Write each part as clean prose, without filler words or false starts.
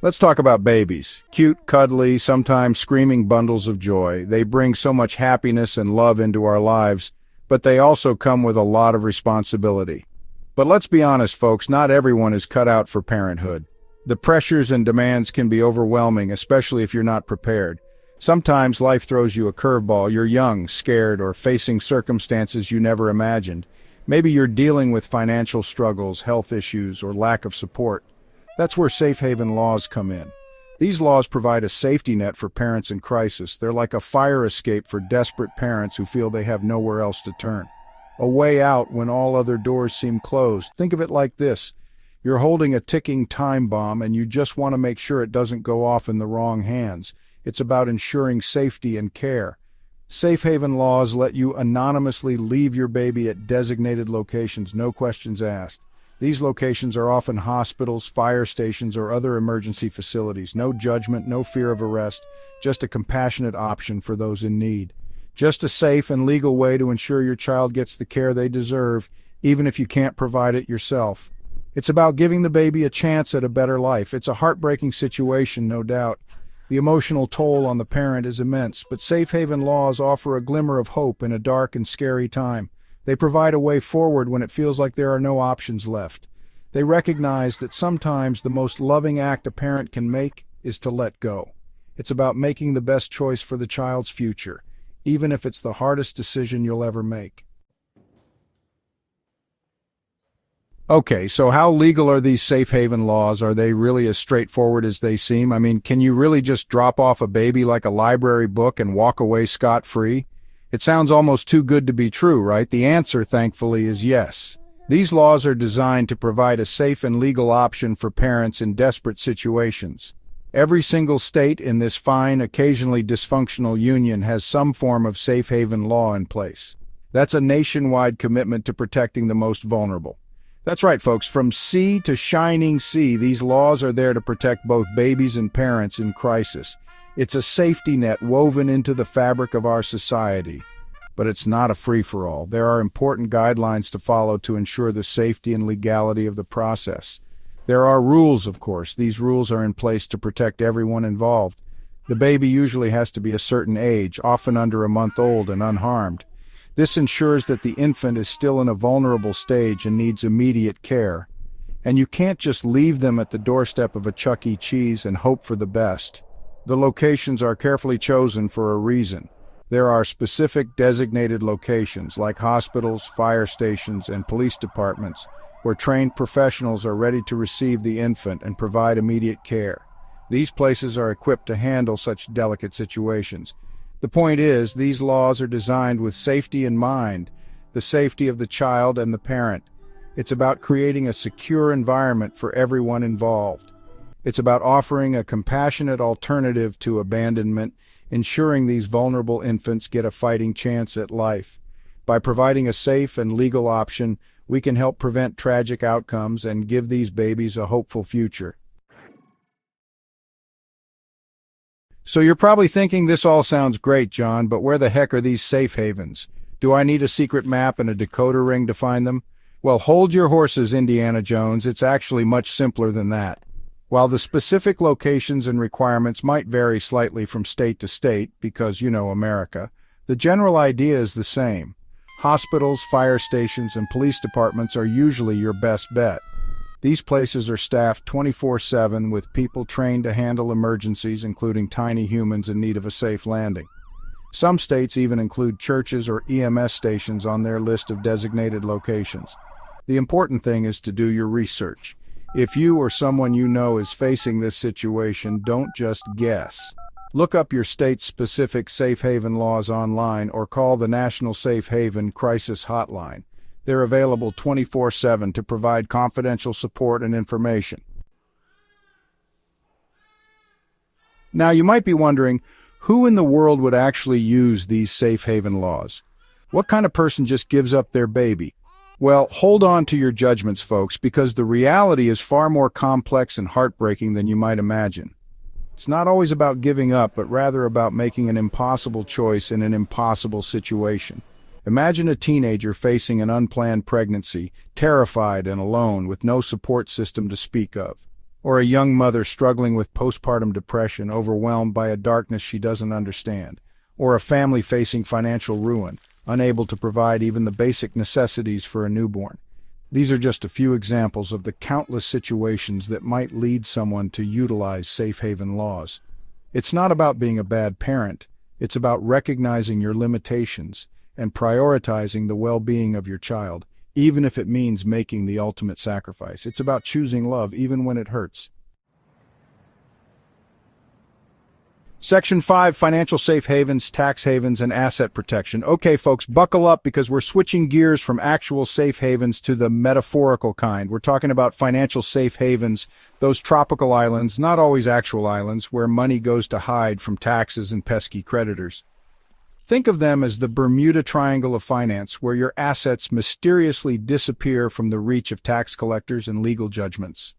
Let's talk about babies. Cute, cuddly, sometimes screaming bundles of joy. They bring so much happiness and love into our lives, but they also come with a lot of responsibility. But let's be honest, folks, not everyone is cut out for parenthood. The pressures and demands can be overwhelming, especially if you're not prepared. Sometimes life throws you a curveball. You're young, scared, or facing circumstances you never imagined. Maybe you're dealing with financial struggles, health issues, or lack of support. That's where safe haven laws come in. These laws provide a safety net for parents in crisis. They're like a fire escape for desperate parents who feel they have nowhere else to turn. A way out when all other doors seem closed. Think of it like this. You're holding a ticking time bomb and you just want to make sure it doesn't go off in the wrong hands. It's about ensuring safety and care. Safe haven laws let you anonymously leave your baby at designated locations, no questions asked. These locations are often hospitals, fire stations, or other emergency facilities. No judgment, no fear of arrest, just a compassionate option for those in need. Just a safe and legal way to ensure your child gets the care they deserve, even if you can't provide it yourself. It's about giving the baby a chance at a better life. It's a heartbreaking situation, no doubt. The emotional toll on the parent is immense, but safe haven laws offer a glimmer of hope in a dark and scary time. They provide a way forward when it feels like there are no options left. They recognize that sometimes the most loving act a parent can make is to let go. It's about making the best choice for the child's future, even if it's the hardest decision you'll ever make. Okay, so how legal are these safe haven laws? Are they really as straightforward as they seem? I mean, can you really just drop off a baby like a library book and walk away scot-free? It sounds almost too good to be true, right? The answer, thankfully, is yes. These laws are designed to provide a safe and legal option for parents in desperate situations. Every single state in this fine, occasionally dysfunctional union has some form of safe haven law in place. That's a nationwide commitment to protecting the most vulnerable. That's right, folks. From sea to shining sea, these laws are there to protect both babies and parents in crisis. It's a safety net woven into the fabric of our society. But it's not a free-for-all. There are important guidelines to follow to ensure the safety and legality of the process. There are rules, of course. These rules are in place to protect everyone involved. The baby usually has to be a certain age, often under a month old and unharmed. This ensures that the infant is still in a vulnerable stage and needs immediate care. And you can't just leave them at the doorstep of a Chuck E. Cheese and hope for the best. The locations are carefully chosen for a reason. There are specific designated locations like hospitals, fire stations, and police departments where trained professionals are ready to receive the infant and provide immediate care. These places are equipped to handle such delicate situations. The point is, these laws are designed with safety in mind, the safety of the child and the parent. It's about creating a secure environment for everyone involved. It's about offering a compassionate alternative to abandonment, ensuring these vulnerable infants get a fighting chance at life. By providing a safe and legal option, we can help prevent tragic outcomes and give these babies a hopeful future. So you're probably thinking this all sounds great, John, but where the heck are these safe havens? Do I need a secret map and a decoder ring to find them? Well, hold your horses, Indiana Jones. It's actually much simpler than that. While the specific locations and requirements might vary slightly from state to state, because, you know, America, the general idea is the same. Hospitals, fire stations, and police departments are usually your best bet. These places are staffed 24/7 with people trained to handle emergencies, including tiny humans in need of a safe landing. Some states even include churches or EMS stations on their list of designated locations. The important thing is to do your research. If you or someone you know is facing this situation, don't just guess. Look up your state's specific safe haven laws online or call the National Safe Haven Crisis Hotline. They're available 24/7 to provide confidential support and information. Now, you might be wondering, who in the world would actually use these safe haven laws? What kind of person just gives up their baby? Well, hold on to your judgments, folks, because the reality is far more complex and heartbreaking than you might imagine. It's not always about giving up, but rather about making an impossible choice in an impossible situation. Imagine a teenager facing an unplanned pregnancy, terrified and alone with no support system to speak of. or a young mother struggling with postpartum depression, overwhelmed by a darkness she doesn't understand, or a family facing financial ruin, unable to provide even the basic necessities for a newborn. These are just a few examples of the countless situations that might lead someone to utilize safe haven laws. It's not about being a bad parent, it's about recognizing your limitations and prioritizing the well-being of your child, even if it means making the ultimate sacrifice. It's about choosing love even when it hurts. Section 5, Financial Safe Havens, Tax Havens, and Asset Protection. Okay, folks, buckle up because we're switching gears from actual safe havens to the metaphorical kind. We're talking about financial safe havens, those tropical islands, not always actual islands, where money goes to hide from taxes and pesky creditors. Think of them as the Bermuda Triangle of finance, where your assets mysteriously disappear from the reach of tax collectors and legal judgments.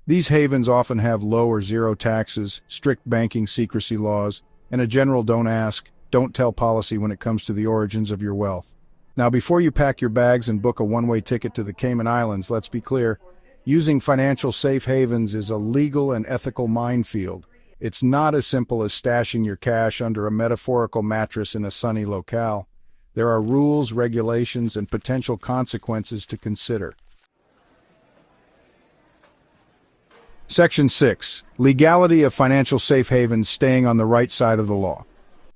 These havens often have low or zero taxes, strict banking secrecy laws, and a general don't ask, don't tell policy when it comes to the origins of your wealth. Now, before you pack your bags and book a one-way ticket to the Cayman Islands, let's be clear, using financial safe havens is a legal and ethical minefield. It's not as simple as stashing your cash under a metaphorical mattress in a sunny locale. There are rules, regulations, and potential consequences to consider. Section 6. Legality of financial safe havens, staying on the right side of the law.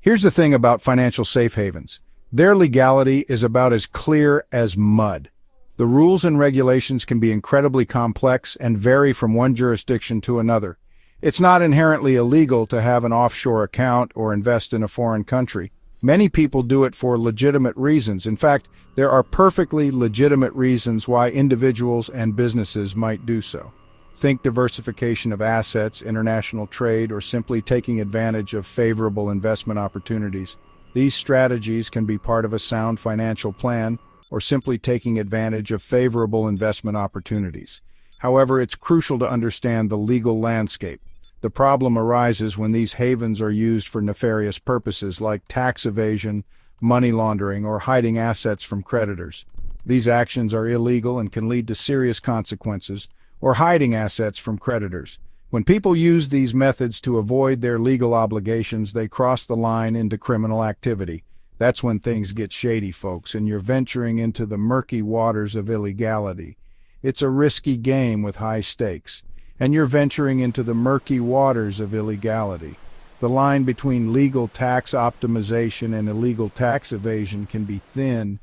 Here's the thing about financial safe havens. Their legality is about as clear as mud. The rules and regulations can be incredibly complex and vary from one jurisdiction to another. It's not inherently illegal to have an offshore account or invest in a foreign country. Many people do it for legitimate reasons. In fact, there are perfectly legitimate reasons why individuals and businesses might do so. Think diversification of assets, international trade, or simply taking advantage of favorable investment opportunities. These strategies can be part of a sound financial plan or simply taking advantage of favorable investment opportunities. However, it's crucial to understand the legal landscape. The problem arises when these havens are used for nefarious purposes like tax evasion, money laundering, or hiding assets from creditors. These actions are illegal and can lead to serious consequences, or hiding assets from creditors. When people use these methods to avoid their legal obligations, they cross the line into criminal activity. That's when things get shady, folks, and you're venturing into the murky waters of illegality. It's a risky game with high stakes, and you're venturing into the murky waters of illegality. The line between legal tax optimization and illegal tax evasion can be thin,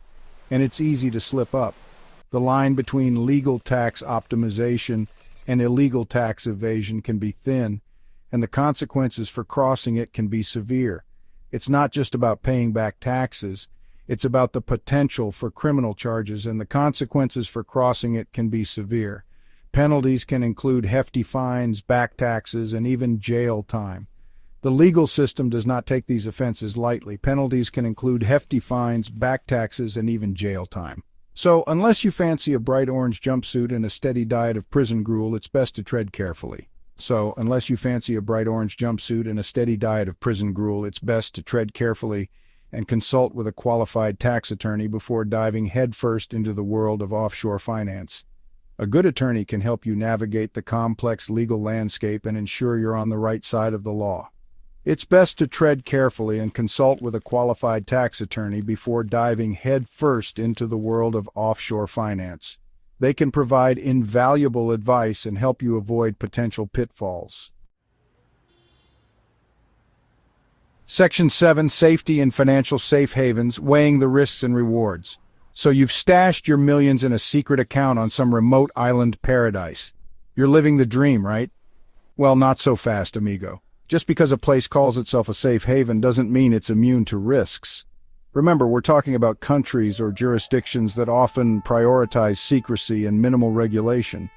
and it's easy to slip up. The line between legal tax optimization and illegal tax evasion can be thin, and the consequences for crossing it can be severe. It's not just about paying back taxes, it's about the potential for criminal charges, and the consequences for crossing it can be severe. Penalties can include hefty fines, back taxes, and even jail time. The legal system does not take these offenses lightly. Penalties can include hefty fines, back taxes, and even jail time. So, unless you fancy a bright orange jumpsuit and a steady diet of prison gruel, it's best to tread carefully. And consult with a qualified tax attorney before diving headfirst into the world of offshore finance. A good attorney can help you navigate the complex legal landscape and ensure you're on the right side of the law. It's best to tread carefully and consult with a qualified tax attorney before diving headfirst into the world of offshore finance. They can provide invaluable advice and help you avoid potential pitfalls. Section 7, Safety in Financial Safe Havens, Weighing the Risks and Rewards. So you've stashed your millions in a secret account on some remote island paradise. You're living the dream, right? Well, not so fast, amigo. Just because a place calls itself a safe haven doesn't mean it's immune to risks. Remember, we're talking about countries or jurisdictions that often prioritize secrecy and minimal regulation.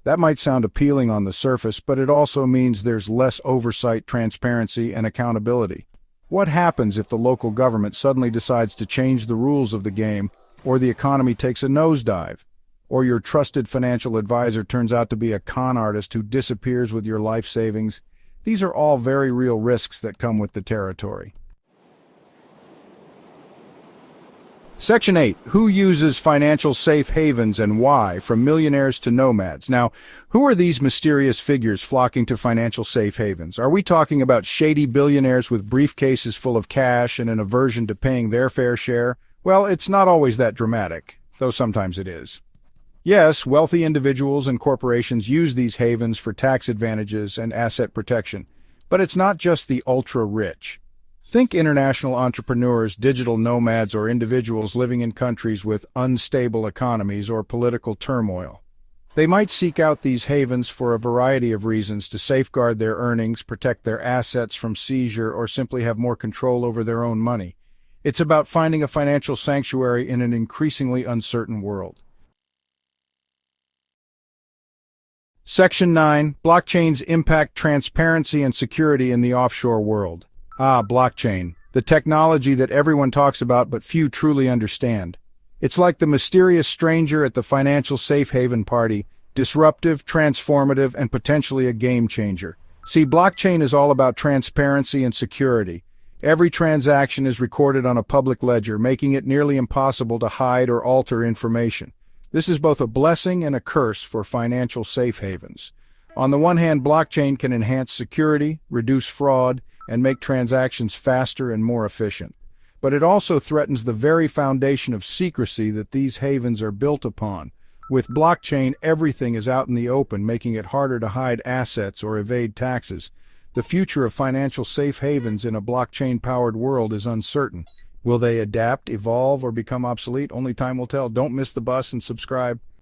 That might sound appealing on the surface, but it also means there's less oversight, transparency, and accountability. What happens if the local government suddenly decides to change the rules of the game, or the economy takes a nosedive, or your trusted financial advisor turns out to be a con artist who disappears with your life savings? These are all very real risks that come with the territory. Section 8. Who uses financial safe havens and why, from millionaires to nomads? Now, who are these mysterious figures flocking to financial safe havens? Are we talking about shady billionaires with briefcases full of cash and an aversion to paying their fair share? Well, it's not always that dramatic, though sometimes it is. Yes, wealthy individuals and corporations use these havens for tax advantages and asset protection. But it's not just the ultra-rich. Think international entrepreneurs, digital nomads, or individuals living in countries with unstable economies or political turmoil. They might seek out these havens for a variety of reasons: to safeguard their earnings, protect their assets from seizure, or simply have more control over their own money. It's about finding a financial sanctuary in an increasingly uncertain world. Section 9. Blockchains impact transparency and security in the offshore world. Blockchain, the technology that everyone talks about but few truly understand. It's like the mysterious stranger at the financial safe haven party, disruptive, transformative, and potentially a game changer. See, blockchain is all about transparency and security. Every transaction is recorded on a public ledger, making it nearly impossible to hide or alter information. This is both a blessing and a curse for financial safe havens. On the one hand, blockchain can enhance security, reduce fraud, and make transactions faster and more efficient. But it also threatens the very foundation of secrecy that these havens are built upon. With blockchain, everything is out in the open, making it harder to hide assets or evade taxes. The future of financial safe havens in a blockchain-powered world is uncertain. Will they adapt, evolve, or become obsolete? Only time will tell. Don't miss the bus and subscribe.